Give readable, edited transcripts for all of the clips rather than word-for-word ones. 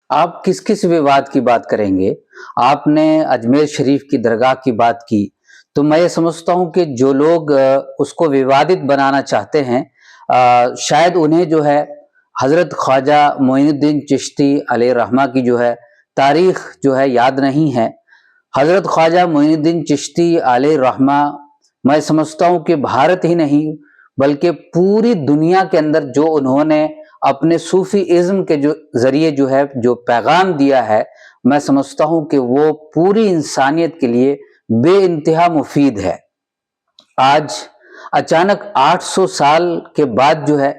आप किस किस विवाद की बात करेंगे? आपने अजमेर शरीफ की दरगाह की बात की, तो मैं ये समझता हूँ कि जो लोग उसको विवादित बनाना चाहते हैं, शायद उन्हें जो है हज़रत ख्वाजा मोइनुद्दीन चिश्ती अलैहि रहमा की जो है तारीख जो है याद नहीं है। हज़रत ख्वाजा मोइनुद्दीन चिश्ती अलैहि रहमा, मैं समझता हूँ कि भारत ही नहीं बल्कि पूरी दुनिया के अंदर जो उन्होंने अपने सूफी इज्म के जो जरिए जो है जो पैगाम दिया है, मैं समझता हूँ कि वो पूरी इंसानियत के लिए बेइंतहा मुफीद है। आज अचानक 800 साल के बाद जो है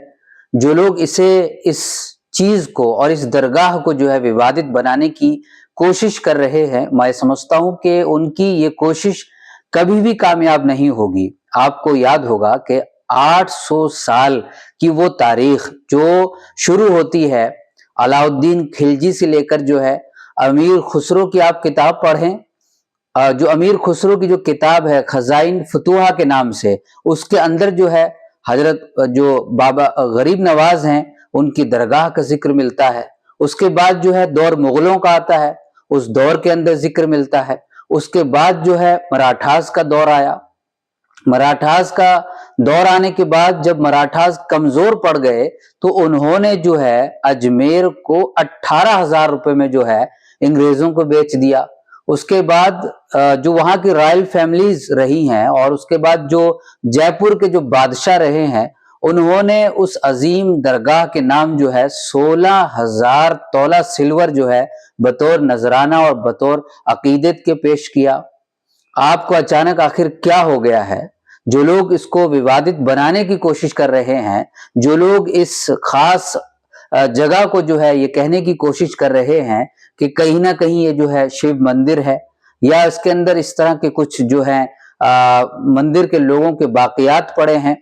जो लोग इस चीज को और इस दरगाह को जो है विवादित बनाने की कोशिश कर रहे हैं, मैं समझता हूं कि उनकी ये कोशिश कभी भी कामयाब नहीं होगी। आपको याद होगा कि 800 साल की वो तारीख जो शुरू होती है अलाउद्दीन खिलजी से लेकर जो है अमीर खुसरो की आप किताब पढ़ें। जो अमीर खुसरो की जो किताब है खजाइन फतुहा के नाम से, उसके अंदर जो है हजरत जो बाबा गरीब नवाज हैं उनकी दरगाह का जिक्र मिलता है। उसके बाद जो है दौर मुगलों का आता है, उस दौर के अंदर जिक्र मिलता है। उसके बाद जो है मराठास का दौर आया। मराठास का दौर आने के बाद जब मराठास कमजोर पड़ गए तो उन्होंने जो है अजमेर को 18,000 रुपए में जो है अंग्रेजों को बेच दिया। उसके बाद जो वहां की रॉयल फैमिलीज रही हैं और उसके बाद जो जयपुर के जो बादशाह रहे हैं, उन्होंने उस अजीम दरगाह के नाम जो है 16,000 तोला सिल्वर जो है बतौर नजराना और बतौर अकीदत के पेश किया। आपको अचानक आखिर क्या हो गया है? जो लोग इसको विवादित बनाने की कोशिश कर रहे हैं, जो लोग इस खास जगह को जो है ये कहने की कोशिश कर रहे हैं कि कहीं ना कहीं ये जो है शिव मंदिर है या इसके अंदर इस तरह के कुछ जो है मंदिर के लोगों के बाकियात पड़े हैं,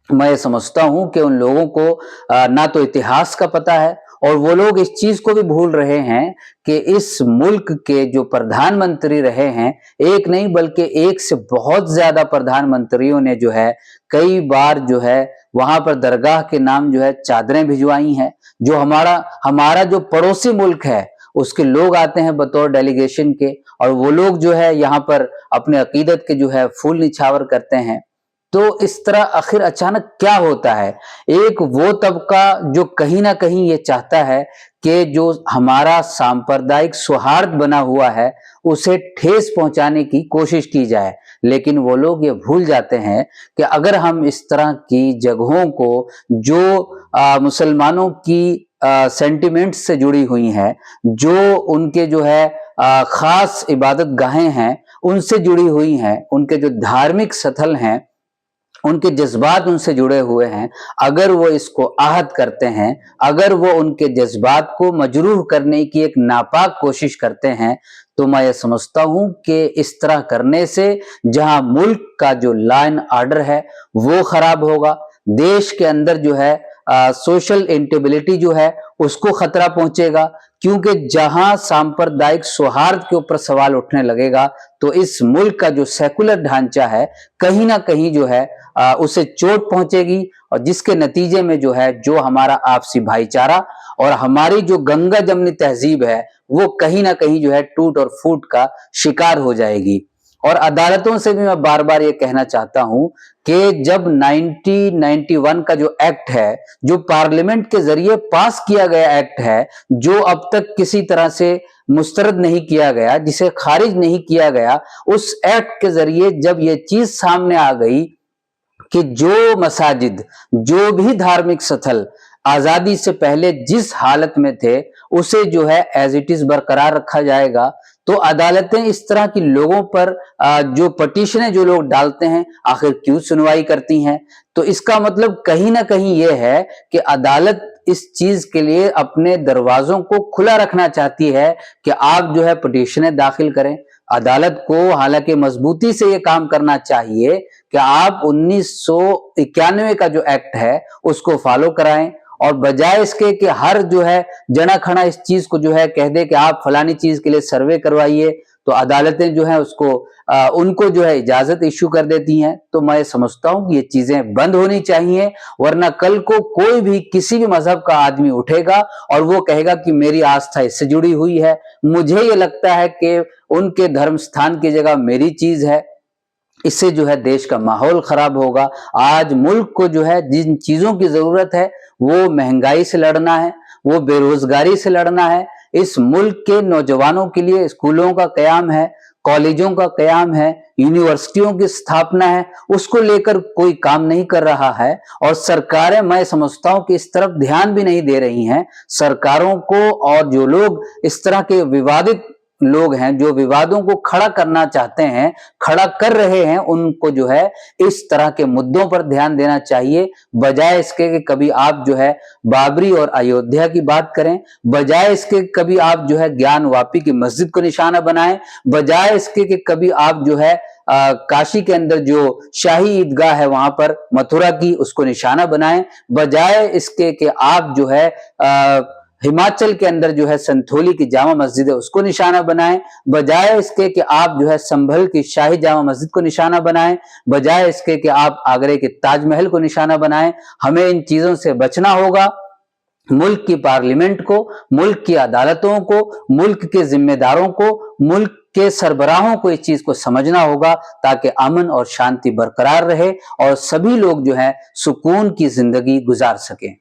मैं समझता हूं कि उन लोगों को ना तो इतिहास का पता है और वो लोग इस चीज को भी भूल रहे हैं कि इस मुल्क के जो प्रधानमंत्री रहे हैं, एक नहीं बल्कि एक से बहुत ज्यादा प्रधानमंत्रियों ने जो है कई बार जो है वहां पर दरगाह के नाम जो है चादरें भिजवाई हैं। जो हमारा हमारा जो पड़ोसी मुल्क है उसके लोग आते हैं बतौर डेलीगेशन के और वो लोग जो है यहाँ पर अपने अकीदत के जो है फूल निछावर करते हैं। तो इस तरह आखिर अचानक क्या होता है? एक वो तबका जो कहीं ना कहीं ये चाहता है कि जो हमारा सांप्रदायिक सौहार्द बना हुआ है उसे ठेस पहुंचाने की कोशिश की जाए, लेकिन वो लोग ये भूल जाते हैं कि अगर हम इस तरह की जगहों को जो मुसलमानों की सेंटिमेंट से जुड़ी हुई हैं, जो उनके जो है खास इबादत गाहें हैं उनसे जुड़ी हुई हैं, उनके जो धार्मिक स्थल हैं, उनके जज्बात उनसे जुड़े हुए हैं, अगर वो इसको आहत करते हैं, अगर वो उनके जज्बात को मजरूह करने की एक नापाक कोशिश करते हैं, तो मैं ये समझता हूं कि इस तरह करने से जहां मुल्क का जो लॉ एंड ऑर्डर है वो खराब होगा, देश के अंदर जो है सोशल इंटेबिलिटी जो है उसको खतरा पहुंचेगा। क्योंकि जहां सांप्रदायिक सौहार्द के ऊपर सवाल उठने लगेगा तो इस मुल्क का जो सेकुलर ढांचा है कहीं ना कहीं जो है उसे चोट पहुंचेगी और जिसके नतीजे में जो है जो हमारा आपसी भाईचारा और हमारी जो गंगा जमनी तहजीब है वो कहीं ना कहीं जो है टूट और फूट का शिकार हो जाएगी। और अदालतों से भी मैं बार बार ये कहना चाहता हूं कि जब 1991 का जो एक्ट है, जो पार्लियामेंट के जरिए पास किया गया एक्ट है, जो अब तक किसी तरह से मुस्तरद नहीं किया गया, जिसे खारिज नहीं किया गया, उस एक्ट के जरिए जब ये चीज सामने आ गई कि जो मसाजिद, जो भी धार्मिक स्थल आजादी से पहले जिस हालत में थे उसे जो है एज इट इज बरकरार रखा जाएगा, तो अदालतें इस तरह की लोगों पर जो पटिशनें जो लोग डालते हैं आखिर क्यों सुनवाई करती हैं? तो इसका मतलब कहीं ना कहीं यह है कि अदालत इस चीज के लिए अपने दरवाजों को खुला रखना चाहती है कि आप जो है पटिशनें दाखिल करें। अदालत को हालांकि मजबूती से यह काम करना चाहिए कि आप 1991 का जो एक्ट है उसको फॉलो कराएं और बजाय इसके कि हर जो है जना खना इस चीज को जो है कह दे कि आप फलानी चीज के लिए सर्वे करवाइए, तो अदालतें जो है उसको उनको जो है इजाजत इश्यू कर देती हैं। तो मैं समझता हूं कि ये चीजें बंद होनी चाहिए, वरना कल को कोई भी किसी भी मजहब का आदमी उठेगा और वो कहेगा कि मेरी आस्था इससे जुड़ी हुई है, मुझे ये लगता है कि उनके धर्म स्थान की जगह मेरी चीज है, इससे जो है देश का माहौल खराब होगा। आज मुल्क को जो है जिन चीजों की जरूरत है वो महंगाई से लड़ना है, वो बेरोजगारी से लड़ना है। इस मुल्क के नौजवानों के लिए स्कूलों का कयाम है, कॉलेजों का कयाम है, यूनिवर्सिटियों की स्थापना है, उसको लेकर कोई काम नहीं कर रहा है। और सरकारें, मैं समझता हूं कि इस तरफ ध्यान भी नहीं दे रही हैं। सरकारों को और जो लोग इस तरह के विवादित लोग हैं, जो विवादों को खड़ा करना चाहते हैं, खड़ा कर रहे हैं, उनको जो है इस तरह के मुद्दों पर ध्यान देना चाहिए, बजाय इसके कि कभी आप जो है बाबरी और अयोध्या की बात करें, बजाय इसके कभी आप जो है ज्ञान वापी की मस्जिद को निशाना बनाएं, बजाय इसके कि कभी आप जो है काशी के अंदर जो शाही ईदगाह है वहां पर मथुरा की उसको निशाना बनाएं, बजाय इसके कि आप जो है हिमाचल के अंदर जो है संथोली की जामा मस्जिद है उसको निशाना बनाएं, बजाय इसके कि आप जो है संभल की शाही जामा मस्जिद को निशाना बनाएं, बजाय इसके कि आप आगरे के ताजमहल को निशाना बनाएं। हमें इन चीजों से बचना होगा। मुल्क की पार्लियामेंट को, मुल्क की अदालतों को, मुल्क के जिम्मेदारों को, मुल्क के सरबराहों को इस चीज को समझना होगा, ताकि अमन और शांति बरकरार रहे और सभी लोग जो है सुकून की जिंदगी गुजार सकें।